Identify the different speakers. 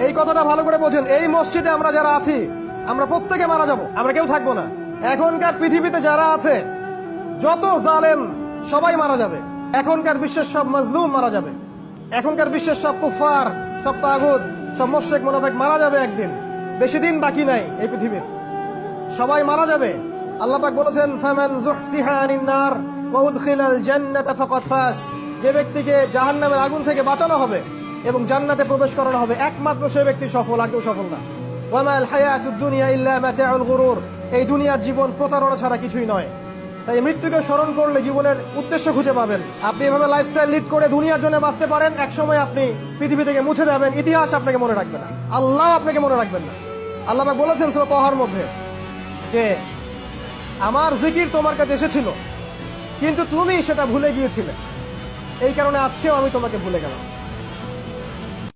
Speaker 1: এই কথাটা ভালো করে বোঝেন। এই মসজিদে আমরা যারা আছি আমরা প্রত্যেকে মারা যাব, আমরা কেউ থাকবো না। এখনকার পৃথিবীতে যারা আছে যত জালেম সবাই মারা যাবে। এখনকার বিশ্বের সব মাজলুম মারা যাবে। এখনকার বিশ্বের সব কুফার, সব তাগুত, সব মুশরিক মুনাফিক মারা যাবে একদিন। বেশি দিন বাকি নাই এই পৃথিবীর, সবাই মারা যাবে। আল্লাহ পাক বলেছেন, ফামান যুহসিহা আনিন নার ওয়া উদখিলাল জান্নাতা ফাকাদ ফাজ। যে ব্যক্তিকে জাহান্নামের আগুন থেকে বাঁচানো হবে এবং জান্নাতে প্রবেশ করানো হবে, একমাত্র সেই ব্যক্তি সফল, আর কেউ সফল না। ওয়া মাল হায়াতুদ দুনিয়া ইল্লা মাতাউল গুরুর। এই দুনিয়ার জীবন প্রতারণা ছাড়া কিছুই নয়। তাই মৃত্যুকে স্মরণ করলে জীবনের উদ্দেশ্য খুঁজে পাবেন। আপনি এভাবে লাইফস্টাইল লিড করে দুনিয়ার জন্য বাঁচতে পারেন, একসময় আপনি পৃথিবী থেকে মুছে যাবেন, ইতিহাস আপনাকে মনে রাখবে না, আল্লাহ আপনাকে মনে রাখবেন না। আল্লাহ পাক বলেছেন সূরা তাহার মধ্যে যে আমার জিকির তোমার কাছে এসেছিল কিন্তু তুমি সেটা ভুলে গিয়েছিলে, এই কারণে আজকেও আমি তোমাকে ভুলে গেলাম।